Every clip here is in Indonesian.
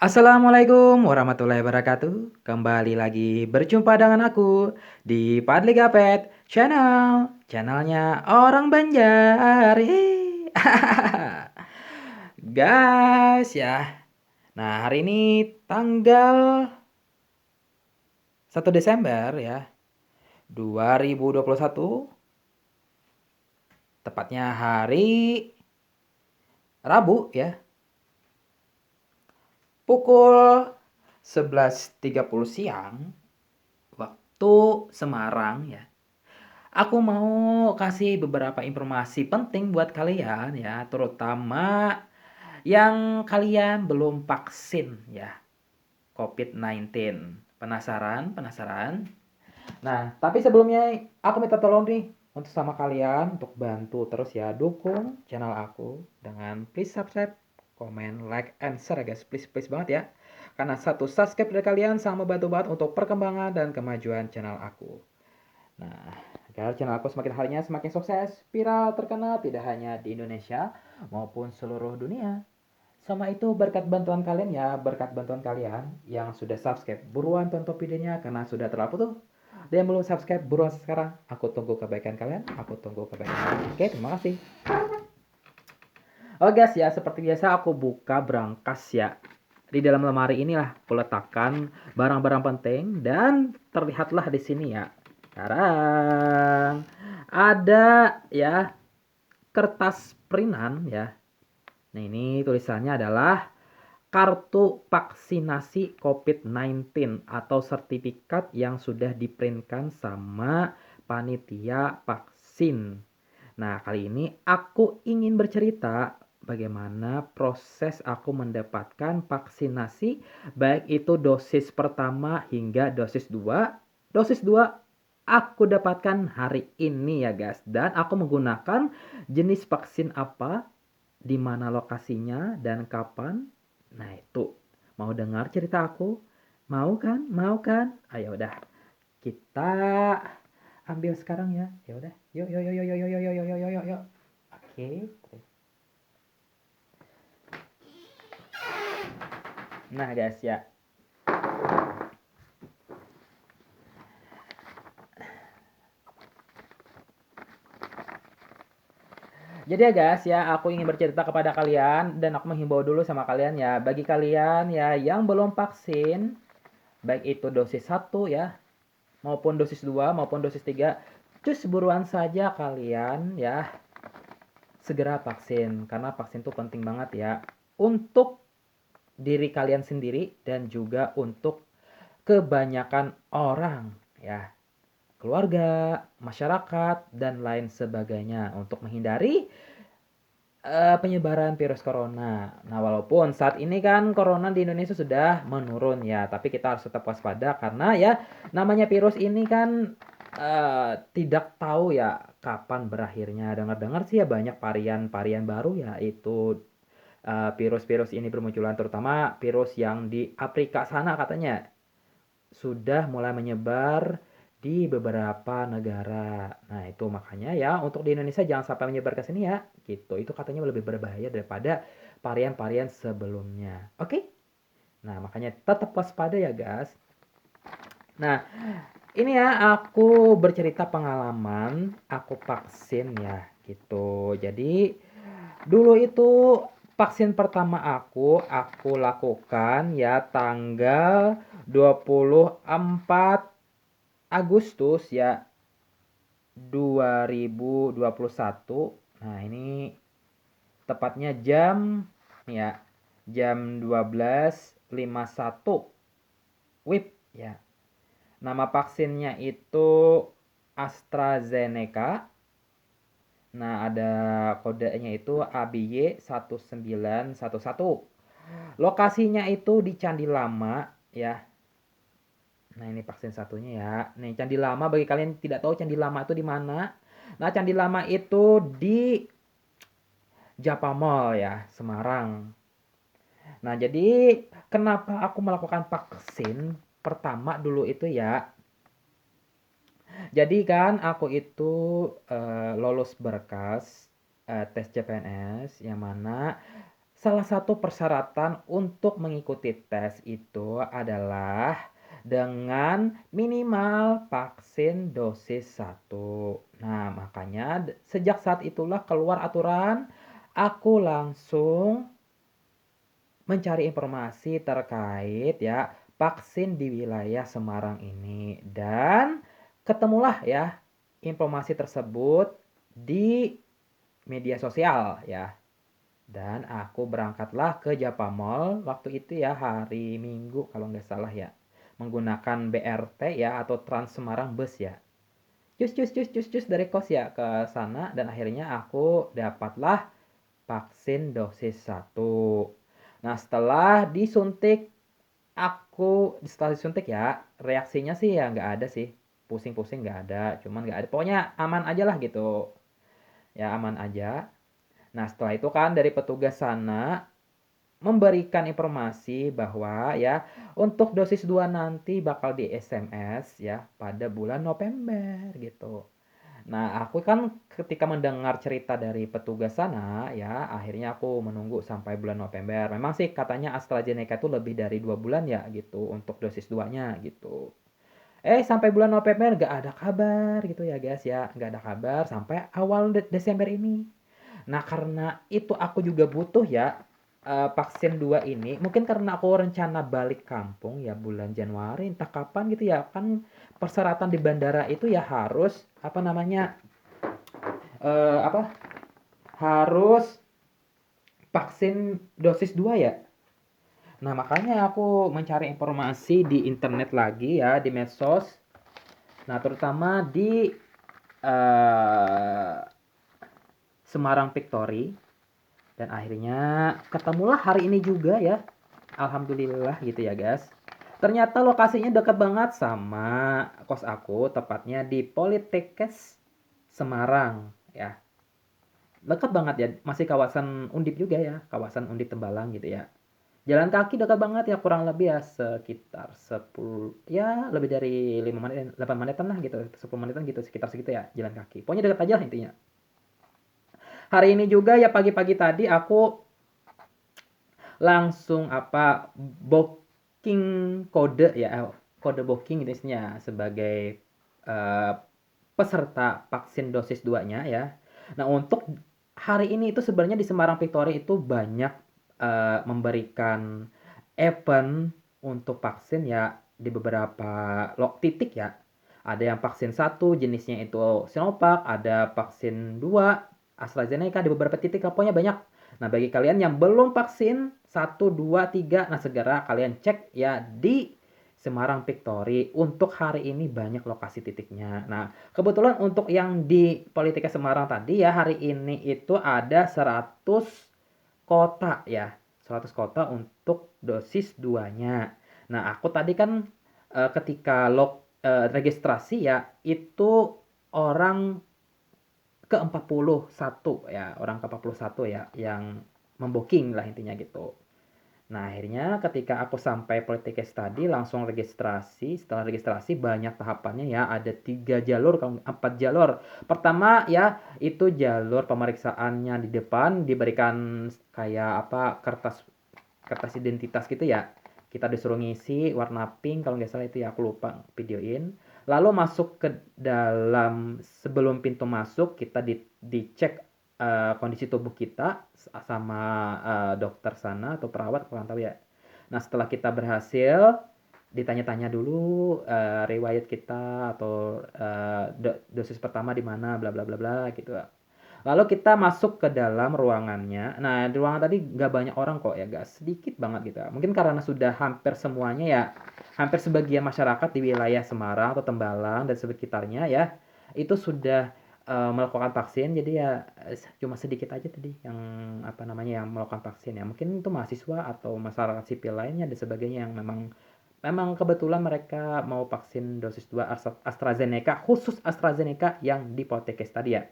Assalamualaikum warahmatullahi wabarakatuh. Kembali lagi berjumpa dengan aku di Padli Gapet Channel. Channelnya orang Banjar. Yeay. Guys ya. Nah, hari ini tanggal 1 Desember ya, 2021. Tepatnya hari Rabu ya. Pukul 11.30 siang waktu Semarang ya. Aku mau kasih beberapa informasi penting buat kalian ya, terutama yang kalian belum vaksin ya, COVID-19. Penasaran? Penasaran? Nah, tapi sebelumnya aku minta tolong nih untuk sama kalian untuk bantu terus ya, dukung channel aku dengan please subscribe, comment, like, and share guys. Please, please banget ya. Karena satu subscribe dari kalian sangat membantu banget untuk perkembangan dan kemajuan channel aku. Nah, agar channel aku semakin harinya semakin sukses, viral, terkenal tidak hanya di Indonesia maupun seluruh dunia. Sama itu berkat bantuan kalian ya, berkat bantuan kalian yang sudah subscribe, buruan tonton videonya karena sudah terlalu tuh. Dan yang belum subscribe, buruan sekarang. Aku tunggu kebaikan kalian, aku tunggu kebaikan kalian. Oke, terima kasih. Oh guys ya, seperti biasa aku buka berangkas ya. Di dalam lemari inilah aku letakkan barang-barang penting dan terlihatlah di sini ya. Sekarang ada ya kertas printan ya. Nah, ini tulisannya adalah kartu vaksinasi COVID-19 atau sertifikat yang sudah diprintkan sama panitia vaksin. Nah, kali ini aku ingin bercerita bagaimana proses aku mendapatkan vaksinasi, baik itu dosis pertama hingga dosis 2. Dosis 2 aku dapatkan hari ini ya guys, dan aku menggunakan jenis vaksin apa, di mana lokasinya, dan kapan. Nah, itu. Mau dengar cerita aku? Mau kan? Mau kan? Ayo udah. Kita ambil sekarang ya. Ya udah. Yuk yuk yuk yuk yuk yuk yuk yuk yuk yuk yuk. Oke. Nah, guys ya. Jadi ya guys ya, aku ingin bercerita kepada kalian dan aku menghimbau dulu sama kalian ya. Bagi kalian ya yang belum vaksin, baik itu dosis 1 ya, maupun dosis 2 maupun dosis 3, cus buruan saja kalian ya segera vaksin, karena vaksin itu penting banget ya untuk diri kalian sendiri dan juga untuk kebanyakan orang ya, keluarga, masyarakat, dan lain sebagainya untuk menghindari penyebaran virus corona. Nah, walaupun saat ini kan corona di Indonesia sudah menurun ya, tapi kita harus tetap waspada karena ya namanya virus ini kan tidak tahu ya kapan berakhirnya. Dengar-dengar sih ya banyak varian-varian baru ya, itu virus-virus ini bermunculan, terutama virus yang di Afrika sana katanya sudah mulai menyebar di beberapa negara. Nah, itu makanya ya untuk di Indonesia jangan sampai menyebar ke sini ya, gitu. Itu katanya lebih berbahaya daripada varian-varian sebelumnya. Oke? Nah, makanya tetap waspada ya, guys. Nah, ini ya aku bercerita pengalaman aku vaksin ya, gitu. Jadi, dulu itu vaksin pertama aku lakukan ya tanggal 24 Agustus ya 2021. Nah, ini tepatnya jam ya jam 12.51 WIB ya. Nama vaksinnya itu AstraZeneca. Nah, ada kodenya itu ABY1911. Lokasinya itu di Candi Lama ya. Nah, ini vaksin satunya ya. Nih, Candi Lama, bagi kalian yang tidak tahu Candi Lama itu di mana. Nah, Candi Lama itu di Japamol ya, Semarang. Nah, jadi kenapa aku melakukan vaksin pertama dulu itu ya. Jadi kan aku itu lolos berkas tes CPNS yang mana salah satu persyaratan untuk mengikuti tes itu adalah dengan minimal vaksin dosis 1. Nah, makanya sejak saat itulah keluar aturan, aku langsung mencari informasi terkait ya vaksin di wilayah Semarang ini dan ketemulah ya informasi tersebut di media sosial ya. Dan aku berangkatlah ke Japamol waktu itu ya hari Minggu kalau nggak salah ya. Menggunakan BRT ya atau Trans Semarang Bus ya. Cus cus cus cus cus dari kos ya ke sana dan akhirnya aku dapatlah vaksin dosis 1. Nah, setelah disuntik ya, reaksinya sih ya nggak ada sih. Pusing-pusing nggak ada, cuman nggak ada. Pokoknya aman aja lah gitu. Ya aman aja. Nah, setelah itu kan dari petugas sana memberikan informasi bahwa ya untuk dosis 2 nanti bakal di SMS ya pada bulan November gitu. Nah, aku kan ketika mendengar cerita dari petugas sana ya akhirnya aku menunggu sampai bulan November. Memang sih katanya AstraZeneca itu lebih dari 2 bulan ya gitu untuk dosis 2-nya gitu. Sampai bulan November nggak ada kabar gitu ya guys ya, nggak ada kabar sampai awal Desember ini. Nah, karena itu aku juga butuh ya vaksin 2 ini. Mungkin karena aku rencana balik kampung ya bulan Januari entah kapan gitu ya. Kan persyaratan di bandara itu ya harus apa namanya? Apa? Harus vaksin dosis 2 ya. Nah, makanya aku mencari informasi di internet lagi ya, di medsos. Nah, terutama di eh, Semarang Victory. Dan akhirnya ketemulah hari ini juga ya. Alhamdulillah gitu ya guys. Ternyata lokasinya dekat banget sama kos aku, tepatnya di Politekes Semarang ya. Dekat banget ya, masih kawasan Undip juga ya, kawasan Undip Tembalang gitu ya. Jalan kaki dekat banget ya, kurang lebih ya sekitar 10 ya lebih dari 5 menit 8 menitan lah gitu, 10 menitan gitu sekitar segitu ya jalan kaki. Pokoknya dekat aja lah intinya. Hari ini juga ya pagi-pagi tadi aku langsung apa booking kode ya kode booking gitu isinya sebagai eh, peserta vaksin dosis 2-nya ya. Nah, untuk hari ini itu sebenarnya di Semarang Victory itu banyak memberikan event untuk vaksin ya di beberapa titik ya. Ada yang vaksin satu jenisnya itu Sinovac, ada vaksin 2 AstraZeneca di beberapa titik, pokoknya banyak. Nah, bagi kalian yang belum vaksin 1, 2, 3, nah segera kalian cek ya di Semarang Victory. Untuk hari ini banyak lokasi titiknya. Nah, kebetulan untuk yang di Politika Semarang tadi ya hari ini itu ada 100 kota ya. 100 kota untuk dosis 2-nya. Nah, aku tadi kan ketika registrasi ya itu orang ke-41 ya, orang ke-41 ya yang membooking lah intinya gitu. Nah, akhirnya ketika aku sampai Politekes tadi langsung registrasi. Setelah registrasi banyak tahapannya ya, ada 3 jalur, 4 jalur. Pertama ya, itu jalur pemeriksaannya di depan diberikan kayak apa kertas kertas identitas gitu ya. Kita disuruh ngisi warna pink kalau nggak salah itu ya, aku lupa videoin. Lalu masuk ke dalam sebelum pintu masuk kita dicek kondisi tubuh kita sama dokter sana atau perawat kurang tahu ya. Nah, setelah kita berhasil ditanya-tanya dulu riwayat kita atau dosis pertama di mana bla bla bla bla gitu. Lalu kita masuk ke dalam ruangannya. Nah, di ruangan tadi nggak banyak orang kok ya, guys. Sedikit banget gitu. Mungkin karena sudah hampir semuanya ya, hampir sebagian masyarakat di wilayah Semarang atau Tembalang dan sekitarnya ya, itu sudah melakukan vaksin. Jadi ya cuma sedikit aja tadi yang apa namanya yang melakukan vaksin ya. Mungkin itu mahasiswa atau masyarakat sipil lainnya dan sebagainya yang memang memang kebetulan mereka mau vaksin dosis 2 AstraZeneca, khusus AstraZeneca yang di Poltekkes tadi ya.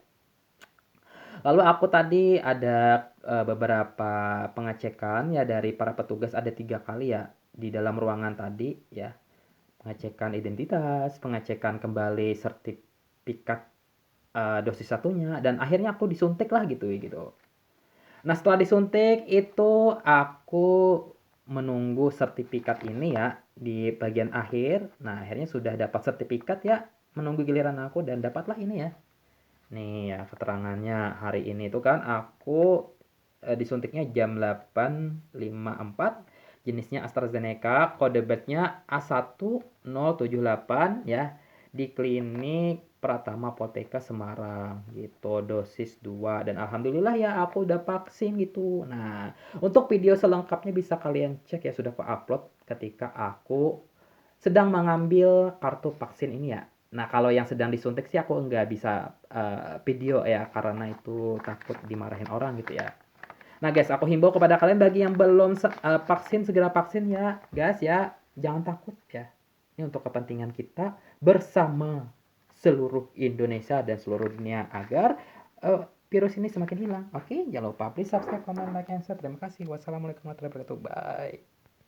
Lalu aku tadi ada beberapa pengecekan ya dari para petugas ada 3 kali ya di dalam ruangan tadi ya. Pengecekan identitas, pengecekan kembali sertifikat dosis satunya dan akhirnya aku disuntik lah gitu gitu. Nah, setelah disuntik itu aku menunggu sertifikat ini ya di bagian akhir. Nah, akhirnya sudah dapat sertifikat ya, menunggu giliran aku dan dapatlah ini ya. Nih ya keterangannya hari ini tuh kan aku disuntiknya jam 8.54, jenisnya AstraZeneca, kode bednya A1078 ya, di klinik Pratama Apoteka Semarang gitu, dosis 2 dan alhamdulillah ya aku udah vaksin gitu. Nah, untuk video selengkapnya bisa kalian cek ya sudah aku upload ketika aku sedang mengambil kartu vaksin ini ya. Nah, kalau yang sedang disuntik sih aku nggak bisa video ya karena itu takut dimarahin orang gitu ya. Nah, guys, aku himbau kepada kalian bagi yang belum vaksin segera vaksin ya, guys ya. Jangan takut ya. Ini untuk kepentingan kita bersama seluruh Indonesia dan seluruh dunia agar virus ini semakin hilang. Oke, jangan lupa please subscribe, comment, like, and share. Terima kasih. Wassalamualaikum warahmatullahi wabarakatuh. Bye.